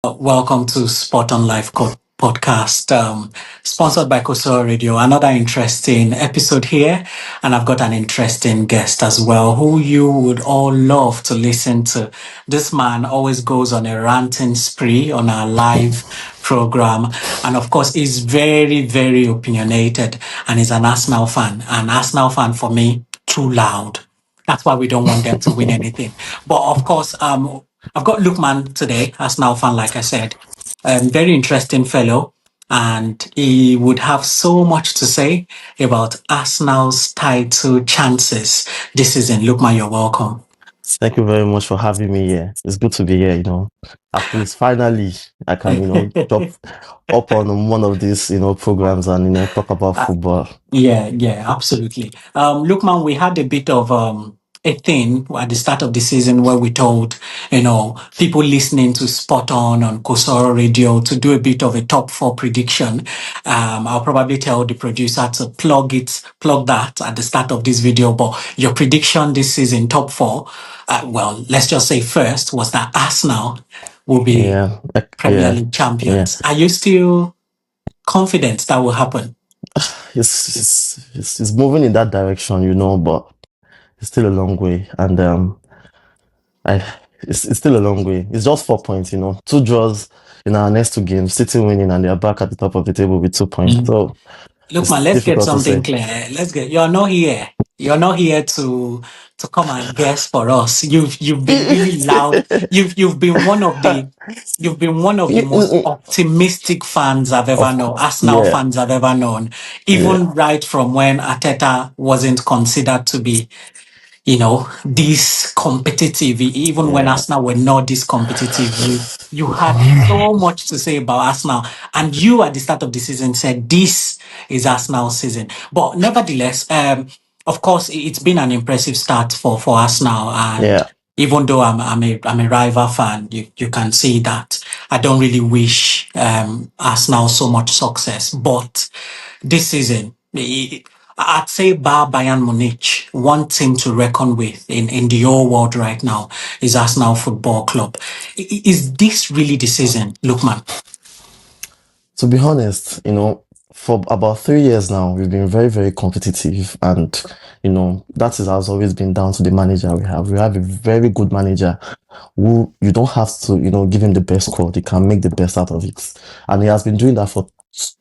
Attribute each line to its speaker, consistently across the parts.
Speaker 1: Welcome to SportOn Live podcast, sponsored by Cosoro Radio. Another interesting episode here, and I've got an interesting guest as well, who you would all love to listen to. This man always goes on a ranting spree on our live program, and of course, he's very, very opinionated, and he's an Arsenal fan. An Arsenal fan for me, too loud. That's why we don't want them to win anything. But of course, I've got Lukman today, Arsenal fan, like I said. Very interesting fellow, and he would have so much to say about Arsenal's title chances this season. Lukman, you're welcome.
Speaker 2: Thank you very much for having me here. It's good to be here. At least finally I can, jump up on one of these, programs and, talk about football.
Speaker 1: Yeah, absolutely. Lukman, we had a bit of a thing at the start of the season where we told, people listening to SportOn on Cosoro Radio to do a bit of a top four prediction. I'll probably tell the producer to plug that at the start of this video. But your prediction this season, top four, let's just say first was that Arsenal will be Premier League champions. Are you still confident that will happen?
Speaker 2: It's moving in that direction, but it's still a long way. And it's still a long way. It's just 4 points, 2 draws in our next 2 games, City winning, and they're back at the top of the table with 2 points. So
Speaker 1: look, man, let's get something clear. You're not here. You're not here to come and guess for us. You've been really loud. You've been one of the most optimistic fans I've ever known. Arsenal fans I've ever known. Even right from when Arteta wasn't considered to be, this competitive. Even when Arsenal were not this competitive, you had so much to say about Arsenal, and you at the start of the season said this is Arsenal's season. But nevertheless, of course, it's been an impressive start for Arsenal, and even though I'm a rival fan, you can see that I don't really wish Arsenal so much success. But this season, I'd say bar Bayern Munich, one team to reckon with in the whole world right now is Arsenal Football Club. Is this really the season, Lukman?
Speaker 2: To be honest, for about 3 years now, we've been very, very competitive, and that has always been down to the manager we have. We have a very good manager who you don't have to, give him the best squad. He can make the best out of it, and he has been doing that for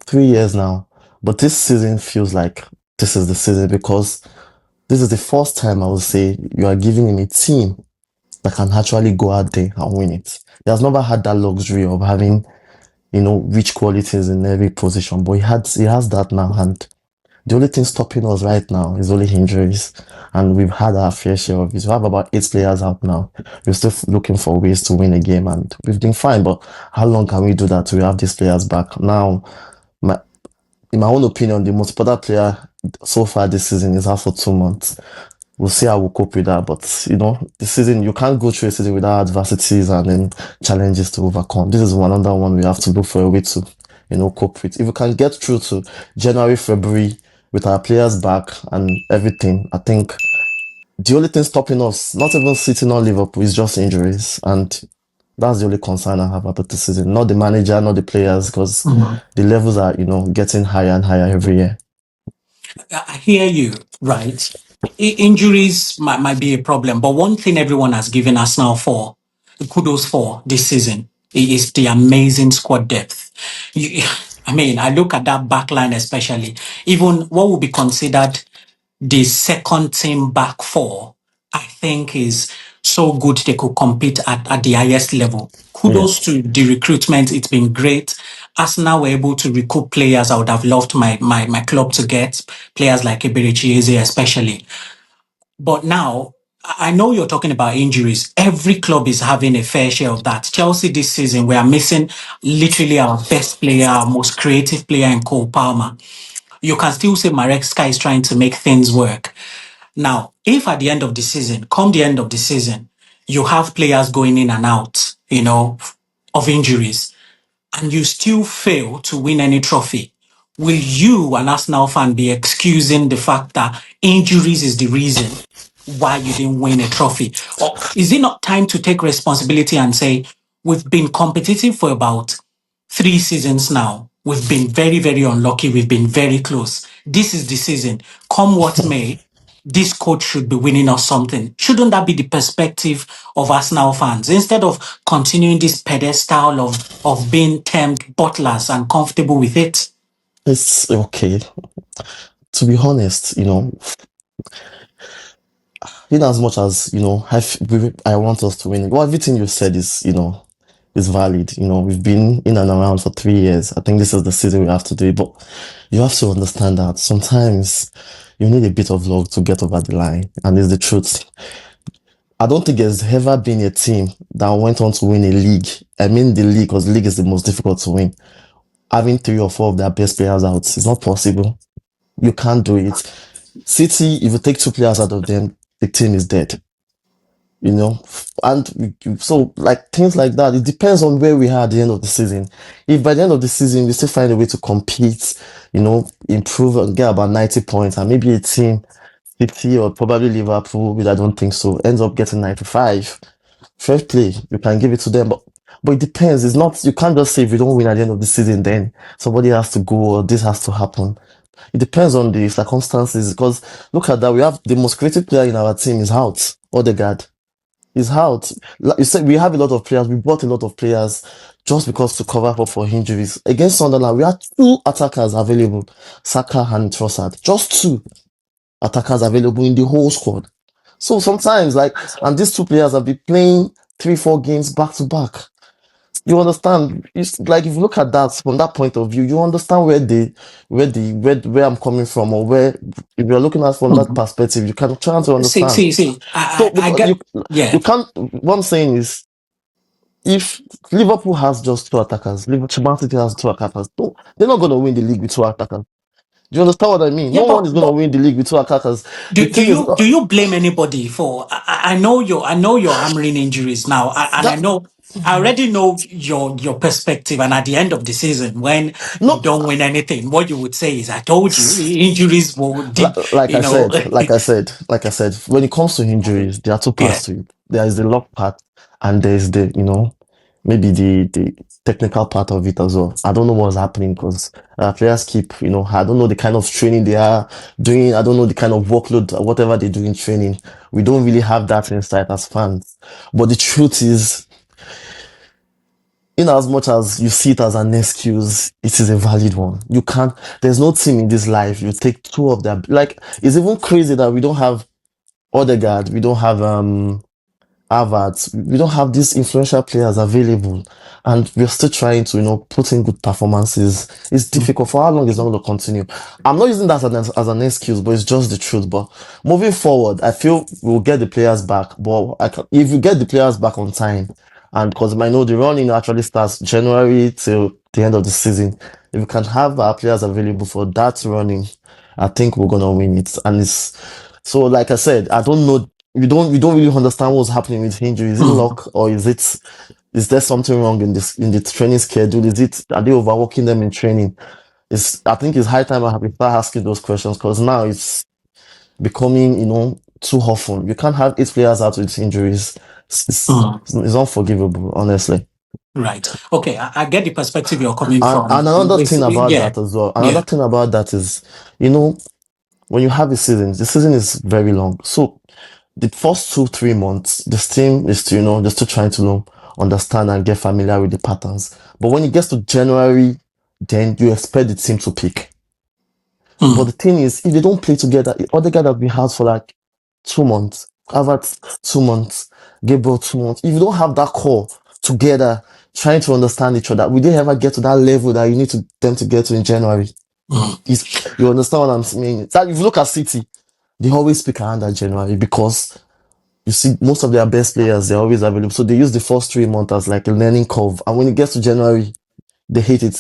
Speaker 2: 3 years now. But this season feels like this is the season, because this is the first time I would say you are giving him a team that can actually go out there and win it. He has never had that luxury of having rich qualities in every position, but he has that now, and the only thing stopping us right now is only injuries, and we've had our fair share of it. We have about 8 players out now. We're still looking for ways to win a game, and we've been fine, but how long can we do that till we have these players back? Now, in my own opinion, the most important player so far this season is out for 2 months. We'll see how we'll cope with that. But, this season, you can't go through a season without adversities and then challenges to overcome. This is another one we have to look for a way to, cope with. If we can get through to January, February with our players back and everything, I think the only thing stopping us, not even sitting on Liverpool, is just injuries. And that's the only concern I have about this season. Not the manager, not the players, because the levels are, getting higher and higher every year.
Speaker 1: I hear you, right? Injuries might be a problem, but one thing everyone has given Arsenal kudos for this season is the amazing squad depth. I look at that back line especially, even what would be considered the second team back four, I think is so good they could compete at the highest level. Kudos to the recruitment. It's been great. Arsenal were able to recruit players I would have loved my club to get, players like Eberichi especially. But now, I know you're talking about injuries. Every club is having a fair share of that. Chelsea this season, we are missing literally our best player, our most creative player in Cole Palmer. You can still say Maresca is trying to make things work. Now, if at the end of the season, you have players going in and out, of injuries, and you still fail to win any trophy, will you, an Arsenal fan, be excusing the fact that injuries is the reason why you didn't win a trophy? Or is it not time to take responsibility and say, we've been competitive for about 3 seasons now. We've been very, very unlucky. We've been very close. This is the season. Come what may, this coach should be winning us something. Shouldn't that be the perspective of Arsenal fans? Instead of continuing this pedestal of being termed butlers and comfortable with it?
Speaker 2: It's okay. To be honest, in as much as, I want us to win, well, everything you said is valid. We've been in and around for 3 years. I think this is the season we have to do it, but you have to understand that sometimes you need a bit of luck to get over the line, and it's the truth. I don't think there's ever been a team that went on to win a league. I mean the league, because the league is the most difficult to win. Having 3 or 4 of their best players out, it's not possible. You can't do it. City, if you take 2 players out of them, the team is dead. And so like things like that, it depends on where we are at the end of the season. If by the end of the season we still find a way to compete, improve and get about 90 points, and maybe a team, City or probably Liverpool, which I don't think so, ends up getting 95, fair play, you can give it to them. But it depends. It's not, you can't just say if we don't win at the end of the season, then somebody has to go or this has to happen. It depends on the circumstances, because look at that. We have the most creative player in our team is out. Odegaard is out. Like you said, we have a lot of players. We bought a lot of players just because to cover up for injuries. Against Sunderland, we had 2 attackers available, Saka and Trossard. Just 2 attackers available in the whole squad. So sometimes, and these 2 players have been playing 3, 4 games back to back. You understand? It's like if you look at that from that point of view, you understand where I'm coming from, or where if you're looking at from that
Speaker 1: Mhm.
Speaker 2: perspective, you can try to
Speaker 1: See,
Speaker 2: understand.
Speaker 1: see, see.
Speaker 2: So
Speaker 1: I
Speaker 2: because
Speaker 1: get, yeah.
Speaker 2: you can't. What I'm saying is, if Liverpool has just 2 attackers, Liverpool City has 2 attackers, they're not going to win the league with 2 attackers. Do you understand what I mean?
Speaker 1: Yeah,
Speaker 2: No one
Speaker 1: but
Speaker 2: is going to win the league with 2 attackers. The
Speaker 1: do
Speaker 2: thing is,
Speaker 1: you blame anybody for? I know you're hammering injuries now, and
Speaker 2: that
Speaker 1: I already know your perspective. And at the end of the season, when you
Speaker 2: no.
Speaker 1: don't win anything, what you would say is, "I told you, injuries will
Speaker 2: Like,
Speaker 1: did."
Speaker 2: like
Speaker 1: You
Speaker 2: I
Speaker 1: know,
Speaker 2: said, when it comes to injuries, there are 2 parts
Speaker 1: yeah.
Speaker 2: to it. There is the luck part, and there's maybe the technical part of it as well. I don't know what's happening because players keep, I don't know the kind of training they are doing. I don't know the kind of workload, whatever they do in training. We don't really have that insight as fans. But the truth is, in as much as you see it as an excuse, it is a valid one. You can't, there's no team in this life. You take 2 of them. Like, it's even crazy that we don't have Odegaard, we don't have Havertz, we don't have these influential players available, and we're still trying to, put in good performances. It's difficult. For how long is it going to continue? I'm not using that as an excuse, but it's just the truth. But moving forward, I feel we'll get the players back. But if we get the players back on time, and because I know the running actually starts January till the end of the season, if we can have our players available for that running, I think we're gonna win it. And it's so, like I said, I don't know. We don't really understand what's happening with injury. Is it
Speaker 1: Mm.
Speaker 2: luck, or is there something wrong in the training schedule? Are they overworking them in training? I think it's high time I have to start asking those questions, because now it's becoming, too often. You can't have 8 players out with injuries.
Speaker 1: Mm.
Speaker 2: It's unforgivable, honestly.
Speaker 1: Right. Okay. I get the perspective you're coming
Speaker 2: And
Speaker 1: from.
Speaker 2: another thing about
Speaker 1: Yeah.
Speaker 2: that as well. Another
Speaker 1: Yeah.
Speaker 2: thing about that is, you know, when you have a season, the season is very long. So the first 2, 3 months, this team is to, they're still trying to understand and get familiar with the patterns. But when it gets to January, then you expect the team to pick. But
Speaker 1: Mm.
Speaker 2: the thing is, if they don't play together, other guys have been out for like 2 months, Havertz 2 months, Gabriel 2 months. If you don't have that core together, trying to understand each other, will they ever get to that level that you need them to get to in January?
Speaker 1: Mm.
Speaker 2: You understand what I'm saying? It's like if you look at City, they always pick around that January because you see most of their best players, they're always available. So they use the first 3 months as like a learning curve. And when it gets to January, they hate it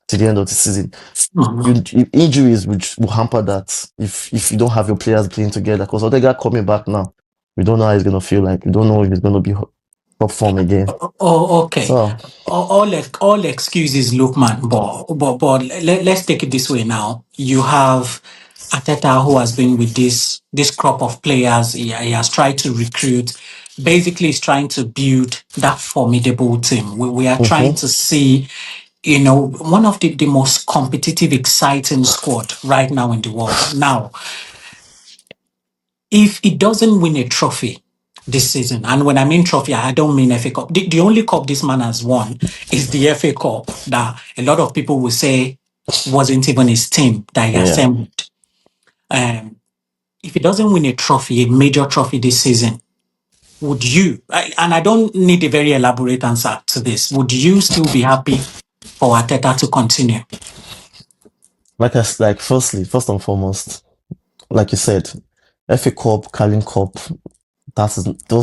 Speaker 2: to the end of the season.
Speaker 1: Mm.
Speaker 2: Injuries will hamper that if you don't have your players playing together. Because Odegaard coming back now, we don't know how he's gonna feel like. We don't know if he's gonna be top form again.
Speaker 1: Oh, okay.
Speaker 2: So
Speaker 1: All excuses, Lukman. But let's take it this way now. You have Arteta, who has been with this crop of players. He has tried to recruit. basically is trying to build that formidable team. We are trying
Speaker 2: Mm-hmm.
Speaker 1: to see, one of the most competitive, exciting squad right now in the world. Now, if it doesn't win a trophy this season, and when I mean trophy, I don't mean FA Cup. The only cup this man has won is the FA Cup that a lot of people will say wasn't even his team that he
Speaker 2: Yeah.
Speaker 1: assembled. Um, if he doesn't win a trophy, a major trophy this season, would you, and I don't need a very elaborate answer to this, would you still be happy for Arteta to continue?
Speaker 2: First and foremost, like you said, FA Cup, Carling Cup,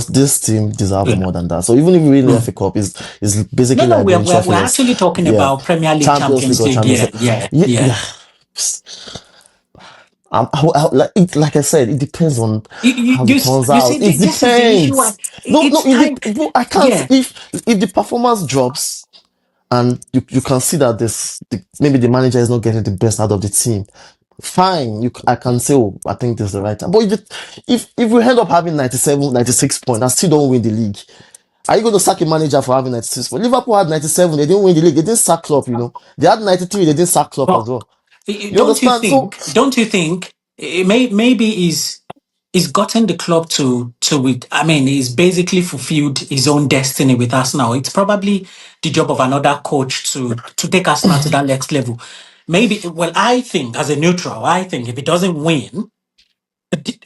Speaker 2: this team deserve
Speaker 1: Yeah.
Speaker 2: more than that. So even if we win the
Speaker 1: Mm.
Speaker 2: FA Cup, is
Speaker 1: No,
Speaker 2: basically
Speaker 1: no,
Speaker 2: like
Speaker 1: we're,
Speaker 2: being
Speaker 1: we're, we're
Speaker 2: trophyless.
Speaker 1: actually talking
Speaker 2: Yeah.
Speaker 1: about Premier League,
Speaker 2: Champions League
Speaker 1: Champions
Speaker 2: or
Speaker 1: League.
Speaker 2: Champions
Speaker 1: Yeah,
Speaker 2: League.
Speaker 1: yeah,
Speaker 2: Yeah,
Speaker 1: yeah.
Speaker 2: yeah. Like I said, it depends on how it turns
Speaker 1: You see,
Speaker 2: out. It
Speaker 1: this is the issue.
Speaker 2: depends. No,
Speaker 1: It's time.
Speaker 2: bro, I can't.
Speaker 1: Yeah.
Speaker 2: If the performance drops and you can see that maybe the manager is not getting the best out of the team, fine. I can say, oh, I think this is the right time. But if we end up having 97, 96 points and still don't win the league, are you going to sack a manager for having 96 points? Liverpool had 97, they didn't win the league. They didn't sack Klopp, They had 93, they didn't sack Klopp as
Speaker 1: But
Speaker 2: well. You understand? So,
Speaker 1: don't you think maybe he's gotten the club to it. I mean, he's basically fulfilled his own destiny with Arsenal. It's probably the job of another coach to take Arsenal to that next level. Maybe, well, I think as a neutral, I think if he doesn't win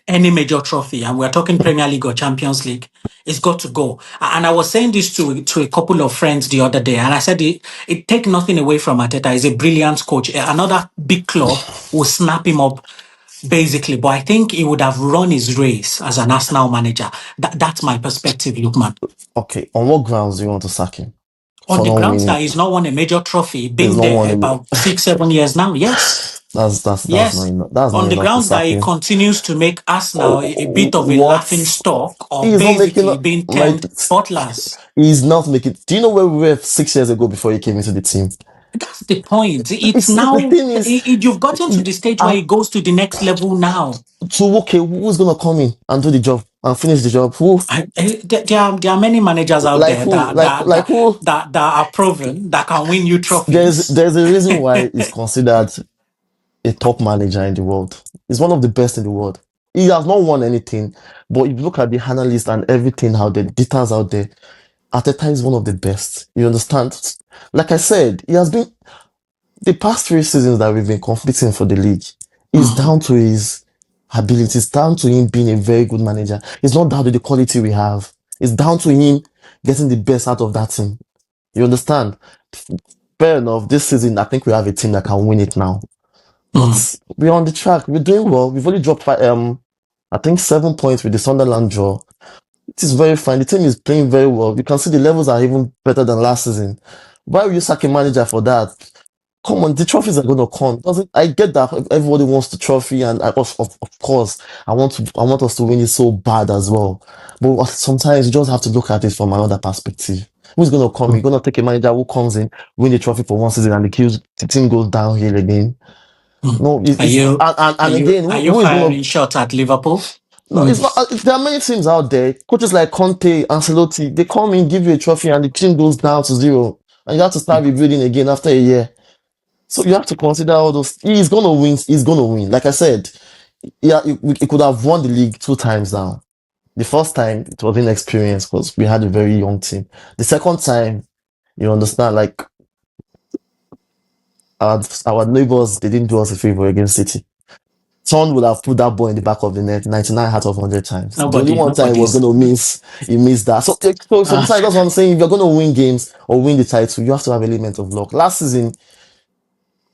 Speaker 1: any major trophy, and we're talking Premier League or Champions League, it's got to go. And I was saying this to a couple of friends the other day, and I said it take nothing away from Arteta. He's a brilliant coach. Another big club will snap him up basically, but I think he would have run his race as an Arsenal manager. That's my perspective, Lukman.
Speaker 2: okay, on what grounds do you want to sack him?
Speaker 1: On
Speaker 2: For
Speaker 1: the
Speaker 2: not
Speaker 1: grounds
Speaker 2: winning.
Speaker 1: that he's not won a major trophy,
Speaker 2: There's
Speaker 1: been
Speaker 2: no one
Speaker 1: there
Speaker 2: in
Speaker 1: about 6, 7 years now. Yes.
Speaker 2: that's not
Speaker 1: Yes.
Speaker 2: enough. That's not
Speaker 1: On the
Speaker 2: enough to
Speaker 1: grounds that
Speaker 2: sack
Speaker 1: he
Speaker 2: him.
Speaker 1: continues to make Arsenal a bit of a
Speaker 2: What?
Speaker 1: laughing stock, or
Speaker 2: He's not making
Speaker 1: basically being
Speaker 2: like
Speaker 1: termed butlers.
Speaker 2: he's not making. Do you know where we were 6 years ago before he came into the team?
Speaker 1: That's the point. It's
Speaker 2: It's the
Speaker 1: now,
Speaker 2: thing is,
Speaker 1: you've gotten to the stage where
Speaker 2: uh,
Speaker 1: it goes to the next level now.
Speaker 2: so okay, who's gonna come in and do the job and finish the job? Who?
Speaker 1: There are many managers out
Speaker 2: Like
Speaker 1: there
Speaker 2: who? Like who?
Speaker 1: that are proven that can win you
Speaker 2: There's
Speaker 1: trophies.
Speaker 2: there's a reason why he's considered a top manager in the world. He's one of the best in the world. He has not won anything, but if you look at the analysts and everything out there, the details out there, Arteta is one of the best. You understand? Like I said, he has been the past 3 seasons that we've been competing for the league is
Speaker 1: Mm,
Speaker 2: down to his ability. It's down to him being a very good manager. It's not down to the quality we have. It's down to him getting the best out of that team. You understand? Fair enough. This season, I think we have a team that can win it now.
Speaker 1: mm,
Speaker 2: But we're on the track. We're doing well. We've only dropped I think 7 points with the Sunderland draw. It is very fine. The team is playing very well. You can see the levels are even better than last season. Why will you sack a manager for that? Come on, the trophies are gonna come. Doesn't I get that everybody wants the trophy, and of course I want us to win it so bad as well. But sometimes you just have to look at it from another perspective. Who's gonna come? You're
Speaker 1: mm,
Speaker 2: gonna take a manager who comes in, win the trophy for one season, and the team goes downhill again.
Speaker 1: mm.
Speaker 2: No,
Speaker 1: Are you
Speaker 2: and again,
Speaker 1: are you
Speaker 2: who is gonna?
Speaker 1: firing shots at Liverpool?
Speaker 2: No, it's
Speaker 1: Mm.
Speaker 2: not. There are many teams out there. Coaches like Conte, Ancelotti, they come in, give you a trophy, and the team goes down to zero, and you have to start rebuilding again after a year. So you have to consider all those. He's gonna win. He's gonna win. Like I said, yeah, he could have won the league 2 times now. The first time it was inexperienced because we had a very young team. The second time, you understand, like our neighbors, they didn't do us a favor against City. Son would have put that ball in the back of the net 99 out of 100 times. The only one time he was gonna miss, he missed that. So sometimes
Speaker 1: Ah,
Speaker 2: that's what I'm saying. If you're gonna win games or win the title, you have to have an element of luck. Last season,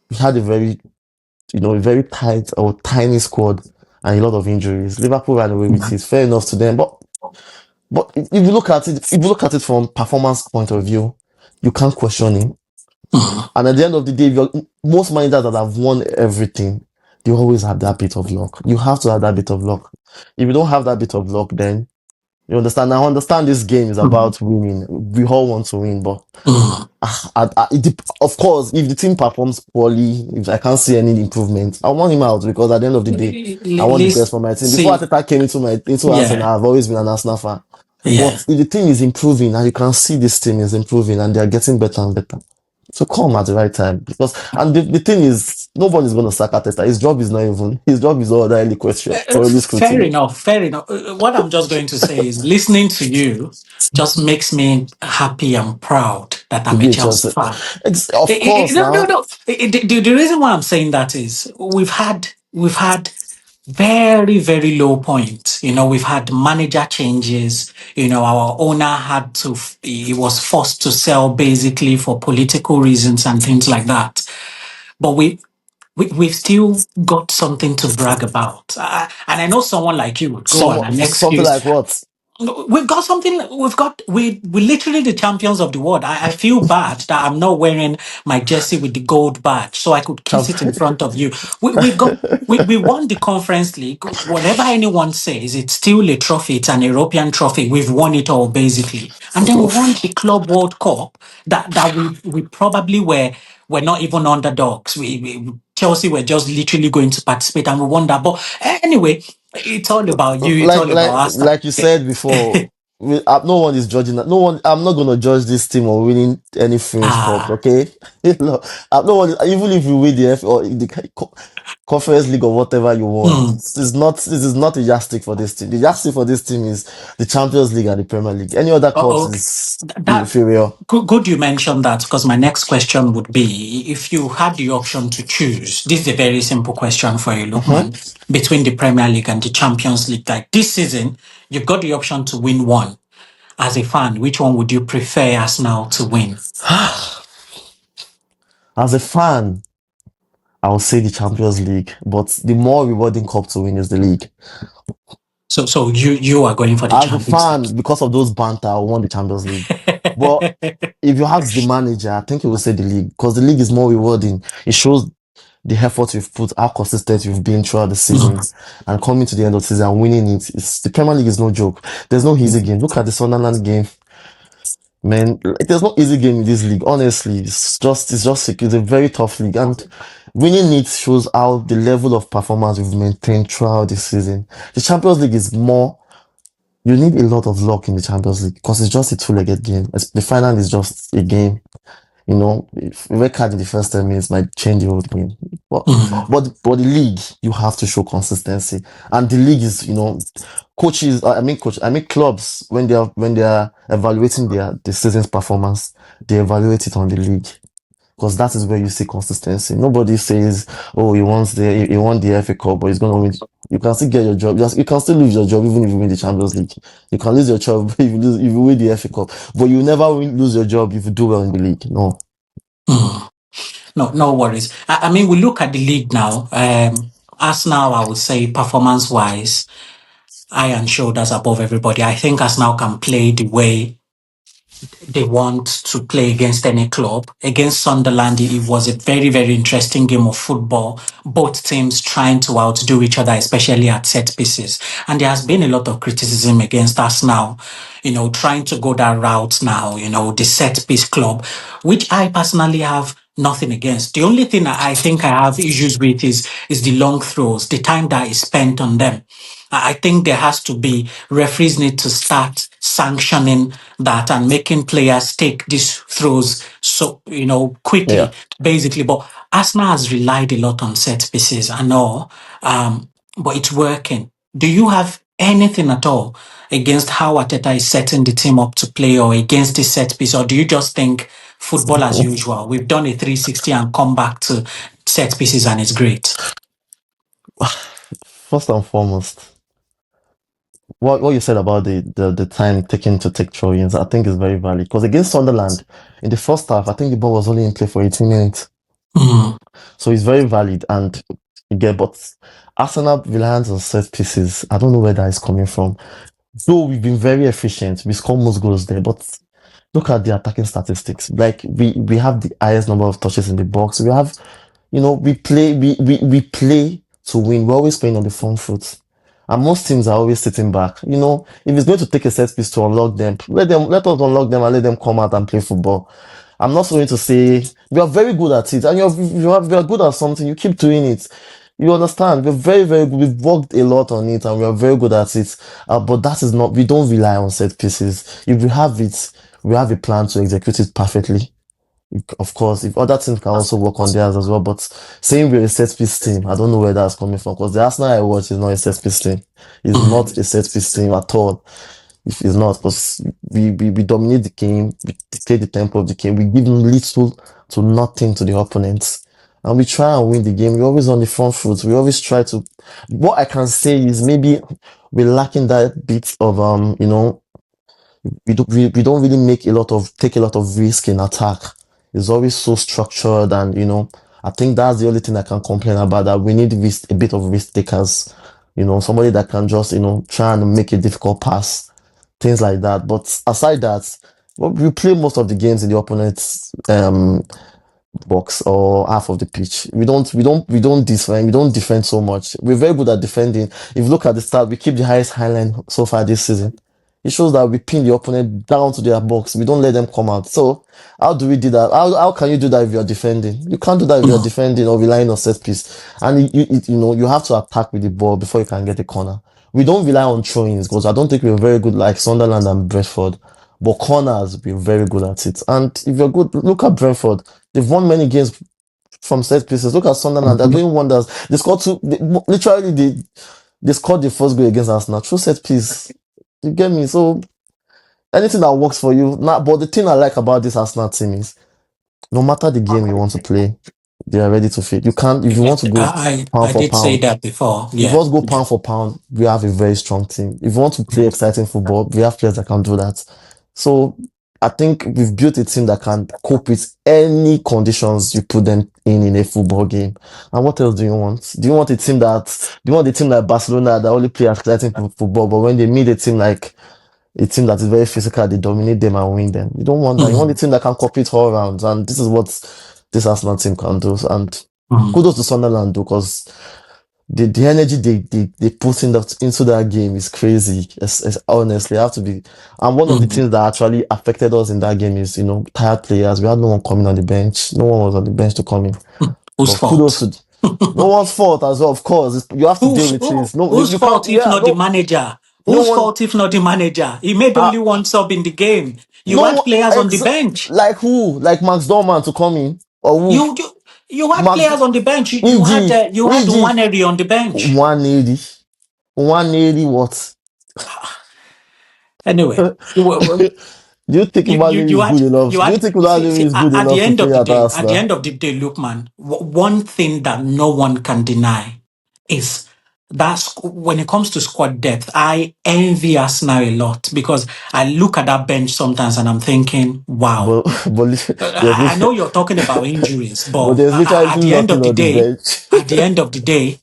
Speaker 2: we had a very tight or tiny squad and a lot of injuries. Liverpool ran away with it. Fair enough to them, but if you look at it, from performance point of view, you can't question him.
Speaker 1: mm,
Speaker 2: And at the end of the day, most managers that have won everything, they always have that bit of luck. You have to have that bit of luck. If you don't have that bit of luck, then you understand. I understand this game is
Speaker 1: mm,
Speaker 2: about winning. We all want to win, but
Speaker 1: mm.
Speaker 2: of course, if the team performs poorly, if I can't see any improvement, I want him out because at the end of the day, I want the best for my team. Before
Speaker 1: See,
Speaker 2: Arteta came into
Speaker 1: yeah.
Speaker 2: Arsenal, I've always been an Arsenal fan.
Speaker 1: Yeah.
Speaker 2: But the team is improving, and you can see this team is improving, and they are getting better and better. So come at the right time because and the thing is nobody's gonna sack Arteta. His job is not really question or really
Speaker 1: Fair
Speaker 2: scrutiny.
Speaker 1: enough. Fair enough. What I'm just going to say is listening to you just makes me happy and proud that
Speaker 2: To
Speaker 1: I'm a
Speaker 2: be a
Speaker 1: Chelsea
Speaker 2: Chelsea.
Speaker 1: fan.
Speaker 2: Of course
Speaker 1: No, no,
Speaker 2: now.
Speaker 1: no. The reason why I'm saying that is we've had very, very low point. We've had manager changes. Our owner he was forced to sell basically for political reasons and things like that. But we've still got something to brag about. And I know someone like you would go on an
Speaker 2: Something
Speaker 1: excuse.
Speaker 2: like what?
Speaker 1: We've got something. We literally the champions of the world. I feel bad that I'm not wearing my jersey with the gold badge, so I could kiss
Speaker 2: Champ-
Speaker 1: it in front of you. We won the Conference League. Whatever anyone says, it's still a trophy. It's an European trophy. We've won it all basically, and then we won the Club World Cup. That we probably were not even underdogs. Chelsea were just literally going to participate, and we won that. But anyway, it's all about you. It's
Speaker 2: like
Speaker 1: all about
Speaker 2: like
Speaker 1: us.
Speaker 2: like you said before, no one is judging that. No one. I'm not gonna judge this team or winning any French cup.
Speaker 1: Ah,
Speaker 2: Okay, no, no one. Even if you win the F or the Conference League or whatever you want,
Speaker 1: mm,
Speaker 2: this is not. This is not a yardstick for this team. The yardstick for this team is the Champions League and the Premier League. Any other cups
Speaker 1: okay.
Speaker 2: is
Speaker 1: That
Speaker 2: inferior.
Speaker 1: good you mentioned that because my next question would be if you had the option to choose. This is a very simple question for you,
Speaker 2: Mhm.
Speaker 1: Lukman, between the Premier League and the Champions League. Like this season, you've got the option to win one. As a fan, which one would you prefer Arsenal to win?
Speaker 2: As a fan, I would say the Champions League, but the more rewarding cup to win is the league.
Speaker 1: So you are going for the
Speaker 2: As a
Speaker 1: Champions League.
Speaker 2: fan, because of those banter, I won the Champions League. But if you ask the manager, I think he will say the league because the league is more rewarding. It shows the effort you've put, how consistent you've been throughout the season,
Speaker 1: Mm,
Speaker 2: and coming to the end of the season and winning it. The Premier League is no joke. There's no easy game. Look at the Sunderland game, man. Like, there's no easy game in this league. Honestly, it's a very tough league, and winning it shows how the level of performance we've maintained throughout the season. The Champions League is more. You need a lot of luck in the Champions League because it's just a two-legged game. The final is just a game. If red card in the first 10 minutes might change the whole game. But
Speaker 1: mm,
Speaker 2: but the league, you have to show consistency. And the league is, coaches, I mean clubs, when they are evaluating the season's performance, they evaluate it on the league. Because that is where you see consistency. Nobody says, "Oh, he won the FA Cup, but he's gonna win." You can still get your job. You can still lose your job even if you win the Champions League. You can lose your job if you win the FA Cup, but you never lose your job if you do well in the league. No.
Speaker 1: mm. No, no worries. I mean, we look at the league now. Arsenal, I would say, performance-wise, eye and shoulders above everybody. I think Arsenal can play the way they want to play against any club. Against Sunderland, it was a very, very interesting game of football. Both teams trying to outdo each other, especially at set pieces. And there has been a lot of criticism against Arsenal, trying to go that route now, the set piece club, which I personally have nothing against. The only thing I think I have issues with is the long throws, the time that is spent on them. I think there has to be referees need to start sanctioning that and making players take these throws so
Speaker 2: Yeah.
Speaker 1: quickly, basically. But Arsenal has relied a lot on set pieces and all, but it's working. Do you have anything at all against how Arteta is setting the team up to play or against the set piece, or do you just think football as usual? We've done a 360 and come back to set pieces and it's great.
Speaker 2: First and foremost, what you said about the time taken to take throw-ins, I think is very valid. Because against Sunderland, in the first half, I think the ball was only in play for 18 minutes.
Speaker 1: Mm,
Speaker 2: So it's very valid and but Arsenal reliance on set pieces, I don't know where that is coming from. Though we've been very efficient, we score most goals there, but look at the attacking statistics. Like we have the highest number of touches in the box. We have, we play to win. We're always playing on the front foot. And most teams are always sitting back. If it's going to take a set piece to unlock them, let us unlock them and let them come out and play football. I'm not going to say we are very good at it, and we are good at something. You keep doing it. You understand? We're very, very good. We've worked a lot on it and we are very good at it. But that is not, we don't rely on set pieces. If we have it, we have a plan to execute it perfectly. Of course, if other teams can also work on theirs as well. But saying we're a set piece team, I don't know where that's coming from because the Arsenal I watch is not a set piece team. It's not a set piece team at all. If it's not, because we dominate the game, we dictate the tempo of the game, we give little to nothing to the opponents. And we try and win the game. We're always on the front foot. We always try to. What I can say is maybe we're lacking that bit of we don't really take a lot of risk in attack. It's always so structured and I think that's the only thing I can complain about, that we need a bit of risk takers. Somebody that can just, try and make a difficult pass, things like that. But aside that, well, we play most of the games in the opponent's box or half of the pitch. We don't defend so much. We're very good at defending. If you look at the start, we keep the highest highline so far this season. It shows that we pin the opponent down to their box. We don't let them come out. So how do we do that? How can you do that if you're defending? You can't do that if you're defending or relying on set piece. And you have to attack with the ball before you can get a corner. We don't rely on throw-ins because I don't think we're very good like Sunderland and Brentford. But corners, we're very good at it. And if you're good, look at Brentford. They've won many games from set pieces. Look at Sunderland. They're doing wonders. They scored they scored the first goal against Arsenal through set piece. You get me? So anything that works for you. Now, but the thing I like about this Arsenal team is no matter the game you want to play, they are ready to fit. You can't if you want to go pound
Speaker 1: I
Speaker 2: for
Speaker 1: did say
Speaker 2: pound.
Speaker 1: that before.
Speaker 2: If you
Speaker 1: Yeah.
Speaker 2: want to go pound for pound, we have a very strong team. If you want to play exciting football, we have players that can do that. So I think we've built a team that can cope with any conditions you put them in a football game. And what else do you want? Do you want a team like Barcelona that only play exciting football, but when they meet a team that is very physical, they dominate them and win them? You don't want that. You want a
Speaker 1: Mm,
Speaker 2: team that can compete all rounds, and this is what this Arsenal team can do. And
Speaker 1: mm,
Speaker 2: kudos to Sunderland, because the energy they put into that game is crazy. Honestly, I have to be. And one of the
Speaker 1: mm.
Speaker 2: things that actually affected us in that game is, tired players. We had no one coming on the bench. No one was on the bench to come in.
Speaker 1: Whose
Speaker 2: But kudos
Speaker 1: fault?
Speaker 2: to no one's fault as well. Of course, you have to deal with things. No,
Speaker 1: Whose
Speaker 2: you can't.
Speaker 1: fault if
Speaker 2: Yeah,
Speaker 1: not the
Speaker 2: no,
Speaker 1: manager?
Speaker 2: no
Speaker 1: Whose
Speaker 2: one.
Speaker 1: fault if not the manager? He made
Speaker 2: Uh,
Speaker 1: only one sub in the game. You
Speaker 2: no
Speaker 1: had
Speaker 2: one.
Speaker 1: players on the bench.
Speaker 2: Like who? Like Max Dorman to come in or who?
Speaker 1: You you, you had
Speaker 2: Max
Speaker 1: players on the bench. You had
Speaker 2: Indi
Speaker 1: Nwaneri on the bench.
Speaker 2: 180 180 what?
Speaker 1: Anyway,
Speaker 2: Do you think Imalu is good enough?
Speaker 1: you
Speaker 2: Do you
Speaker 1: had
Speaker 2: think
Speaker 1: see,
Speaker 2: Imalu is good
Speaker 1: at the
Speaker 2: enough to
Speaker 1: end of
Speaker 2: play
Speaker 1: the
Speaker 2: at
Speaker 1: day, at the
Speaker 2: Arsenal?
Speaker 1: end of the day, Lukman, one thing that no one can deny is when it comes to squad depth, I envy Arsenal a lot because I look at that bench sometimes and I'm thinking, wow.
Speaker 2: But there's
Speaker 1: I know you're talking about injuries,
Speaker 2: but
Speaker 1: but
Speaker 2: there's
Speaker 1: at
Speaker 2: literally
Speaker 1: the end
Speaker 2: nothing
Speaker 1: of the
Speaker 2: on the
Speaker 1: day,
Speaker 2: bench.
Speaker 1: at the end of the day,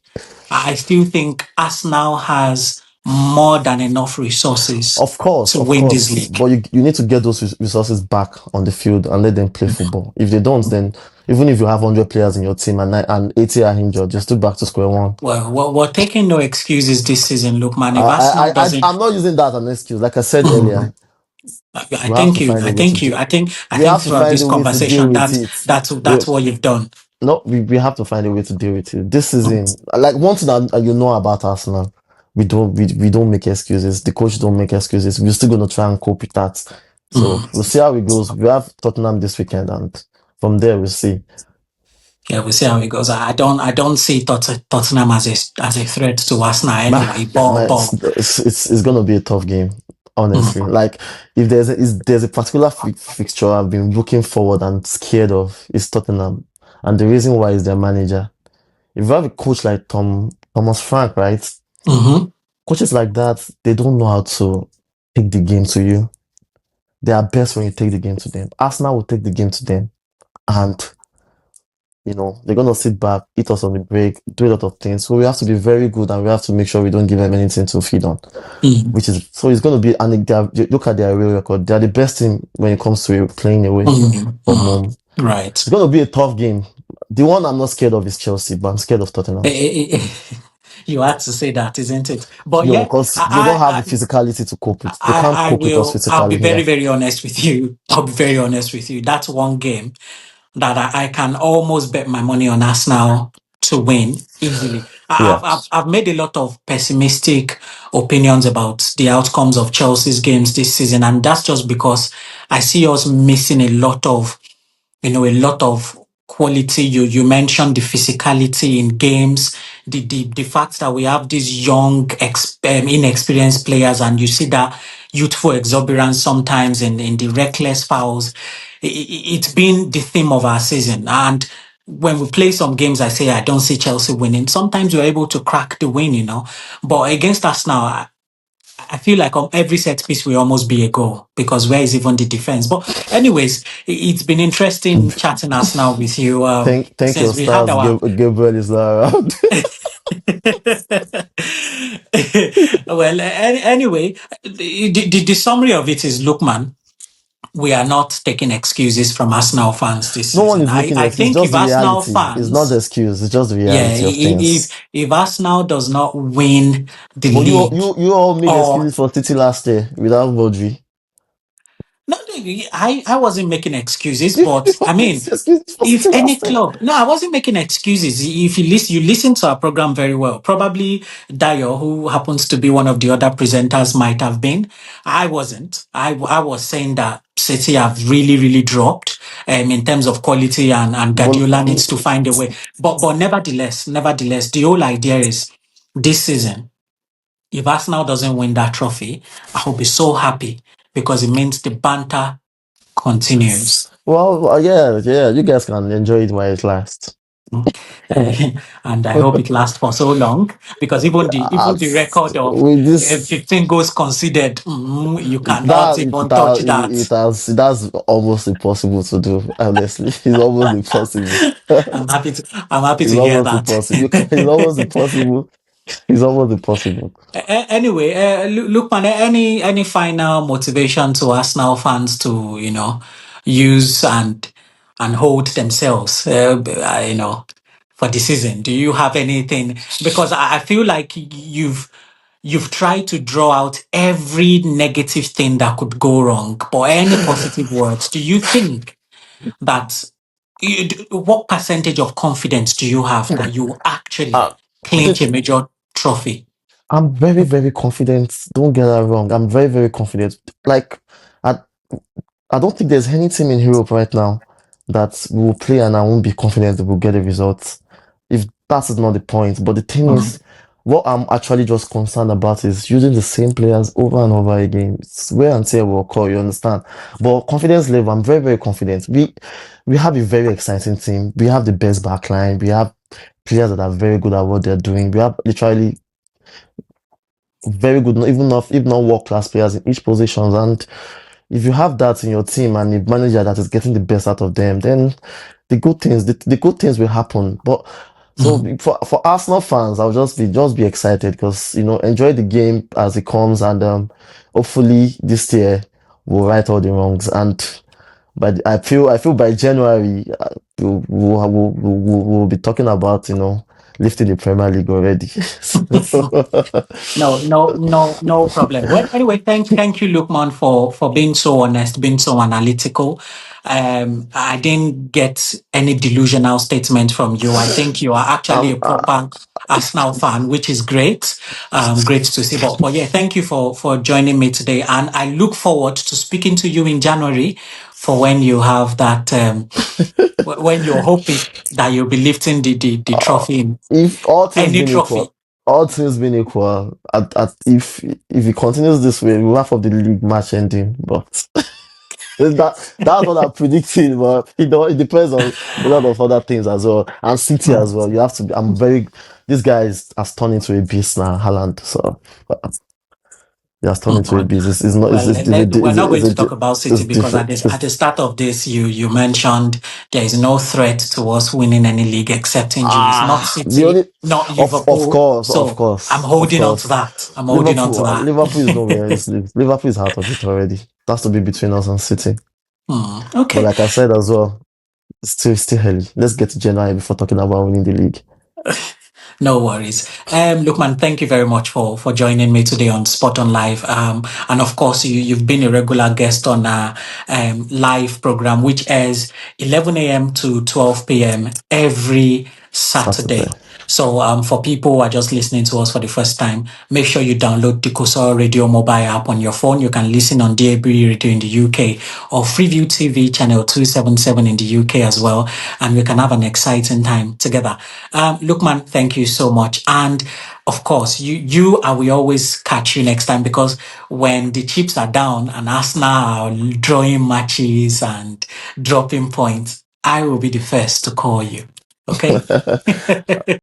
Speaker 1: I still think Arsenal has more than enough resources to
Speaker 2: Of
Speaker 1: win this
Speaker 2: course.
Speaker 1: league.
Speaker 2: But you need to get those resources back on the field and let them play football. If they don't, then even if you have 100 players in your team and 80 are injured, you're still back to square one.
Speaker 1: Well, we're taking no excuses this season, Lukman. If Arsenal doesn't,
Speaker 2: I'm not using that as an excuse. Like I said earlier,
Speaker 1: I
Speaker 2: we have
Speaker 1: thank
Speaker 2: to
Speaker 1: you.
Speaker 2: find a way to do.
Speaker 1: I
Speaker 2: We
Speaker 1: think
Speaker 2: have to
Speaker 1: throughout
Speaker 2: find
Speaker 1: this
Speaker 2: a way to deal
Speaker 1: conversation,
Speaker 2: with it.
Speaker 1: that's what you've done.
Speaker 2: No, we have to find a way to deal with it. This season, like one thing that you know about Arsenal, we don't make excuses. The coach don't make excuses. We're still gonna try and cope with that. So
Speaker 1: Mm.
Speaker 2: we'll see how it goes. We have Tottenham this weekend, and from there we'll see.
Speaker 1: Yeah, we'll see how it goes. I don't see Tottenham as a threat to Arsenal anyway.
Speaker 2: It's gonna be a tough game, honestly.
Speaker 1: Mm,
Speaker 2: Like if there's a particular fixture I've been looking forward and scared of, is Tottenham, and the reason why is their manager. If you have a coach like Thomas Frank, right?
Speaker 1: mm-hmm.
Speaker 2: Coaches like that, they don't know how to take the game to you. They are best when you take the game to them. Arsenal will take the game to them, and they're gonna sit back, eat us on the break, do a lot of things. So we have to be very good, and we have to make sure we don't give them anything to feed on.
Speaker 1: Mm,
Speaker 2: It's gonna be, and look at their away record. They are the best team when it comes to playing away from home.
Speaker 1: right.
Speaker 2: It's gonna be a tough game. The one I'm not scared of is Chelsea, but I'm scared of Tottenham.
Speaker 1: You had to say that, isn't it? But
Speaker 2: No,
Speaker 1: yeah,
Speaker 2: because they don't have the physicality to cope with. They can't
Speaker 1: I
Speaker 2: cope with us
Speaker 1: will. I'll be
Speaker 2: physically
Speaker 1: very,
Speaker 2: here.
Speaker 1: very honest with you. I'll be very honest with you. That's one game that I can almost bet my money on Arsenal to win easily.
Speaker 2: Yeah.
Speaker 1: I've made a lot of pessimistic opinions about the outcomes of Chelsea's games this season, and that's just because I see us missing a lot of, a lot of quality. You mentioned the physicality in games, the fact that we have these young, inexperienced players, and you see that youthful exuberance sometimes in the reckless fouls. It's been the theme of our season. And when we play some games, I say I don't see Chelsea winning. Sometimes we're able to crack the win. But against Arsenal, I feel like on every set piece will almost be a goal because where is even the defense? But anyways, it's been interesting chatting us now with you.
Speaker 2: Thank your
Speaker 1: Since we had
Speaker 2: stars.
Speaker 1: our
Speaker 2: Gabriel is not around.
Speaker 1: well, anyway, the summary of it is, look, man, we are not taking excuses from Arsenal fans this
Speaker 2: No one
Speaker 1: season.
Speaker 2: is making
Speaker 1: I
Speaker 2: it. It's
Speaker 1: think
Speaker 2: just
Speaker 1: if
Speaker 2: the
Speaker 1: Arsenal
Speaker 2: reality. It's not the
Speaker 1: fans,
Speaker 2: excuse. It's just the
Speaker 1: yeah,
Speaker 2: reality of things.
Speaker 1: if Arsenal does not win the
Speaker 2: But
Speaker 1: league,
Speaker 2: you all made
Speaker 1: or
Speaker 2: excuses for City last year without Rodri.
Speaker 1: no, I wasn't making excuses,
Speaker 2: You
Speaker 1: but I
Speaker 2: made
Speaker 1: mean,
Speaker 2: excuses for
Speaker 1: if
Speaker 2: City
Speaker 1: any
Speaker 2: last year.
Speaker 1: club, no, I wasn't making excuses. If you listen to our program very well, probably Dayo, who happens to be one of the other presenters, might have been. I wasn't. I was saying that City have really, really dropped in terms of quality, and
Speaker 2: But
Speaker 1: Guardiola needs to find a way. But nevertheless, the whole idea is this season, if Arsenal doesn't win that trophy, I will be so happy because it means the banter continues.
Speaker 2: yeah, you guys can enjoy it while it lasts.
Speaker 1: And I hope it lasts for so long because even the record of
Speaker 2: With this,
Speaker 1: 15 goals conceded, you cannot
Speaker 2: that
Speaker 1: even touch
Speaker 2: it
Speaker 1: that.
Speaker 2: has that's almost impossible to do. Honestly, it's almost impossible.
Speaker 1: I'm happy
Speaker 2: It's
Speaker 1: to hear
Speaker 2: almost
Speaker 1: that.
Speaker 2: impossible. It's almost impossible. It's almost impossible.
Speaker 1: Anyway, look, man, any final motivation to Arsenal fans to use and hold themselves, for the season? Do you have anything? Because I feel like you've tried to draw out every negative thing that could go wrong, but any positive words? Do you think that what percentage of confidence do you have that you will actually
Speaker 2: Uh,
Speaker 1: clinch a major trophy?
Speaker 2: I'm very, very confident. Don't get that wrong. I'm very, very confident. Like, I, I don't think there's any team in Europe right now that will play and I won't be confident that we'll get a result. If that is not the point. But the thing is, what I'm actually just concerned about is using the same players over and over again. It's wear and tear will occur, you understand? But confidence level, I'm very, very confident. We have a very exciting team. We have the best backline. We have players that are very good at what they're doing. We have literally very good, even not if not world class players in each position. And if you have that in your team and a manager that is getting the best out of them, then the good things will happen. But so
Speaker 1: Mhm.
Speaker 2: for Arsenal fans, I'll just be excited because enjoy the game as it comes and hopefully this year we'll right all the wrongs and. But I feel by January we'll be talking about lifting the Premier League already.
Speaker 1: No problem. Well, anyway, thank you, Lukman, for being so honest, being so analytical. I didn't get any delusional statement from you. I think you are actually
Speaker 2: um,
Speaker 1: a proper Arsenal fan, which is great. Great to see. But yeah, thank you for joining me today, and I look forward to speaking to you in January for when you have that. When you're hoping that you'll be lifting the
Speaker 2: uh,
Speaker 1: trophy, in
Speaker 2: if all things
Speaker 1: any
Speaker 2: being
Speaker 1: trophy.
Speaker 2: equal, if it continues this way, we'll have of the league match ending. But that's what I'm predicting. But it depends on a lot of other things as well, and City as well. You have to. This guy has turned into a beast now, Haaland. So he has turned
Speaker 1: Oh
Speaker 2: into a
Speaker 1: God.
Speaker 2: beast. It's not.
Speaker 1: Well, we're not going to talk about City
Speaker 2: It's
Speaker 1: because
Speaker 2: different.
Speaker 1: at the start of this, you mentioned there is no threat to us winning any league except injuries. Not
Speaker 2: The
Speaker 1: City,
Speaker 2: only
Speaker 1: not
Speaker 2: of
Speaker 1: Liverpool.
Speaker 2: course, of
Speaker 1: So I'm
Speaker 2: course, of
Speaker 1: holding on to
Speaker 2: course.
Speaker 1: that. I'm holding on to that.
Speaker 2: Liverpool is nowhere. Liverpool is out of it already. That's to be between us and City. But
Speaker 1: Okay.
Speaker 2: like I said as well, it's still early. Let's get to January before talking about winning the league.
Speaker 1: No worries. Lukman, thank you very much for joining me today on SportOn Live. And of course, you've been a regular guest on our live program, which airs 11 a.m. to 12 p.m. every
Speaker 2: Saturday.
Speaker 1: Saturday. So for people who are just listening to us for the first time, make sure you download the Cosoro Radio mobile app on your phone. You can listen on DAB Radio in the UK or Freeview TV channel 277 in the UK as well. And we can have an exciting time together. Lukman, thank you so much. And of course, I will always catch you next time, because when the chips are down and Arsenal are drawing matches and dropping points, I will be the first to call you. Okay?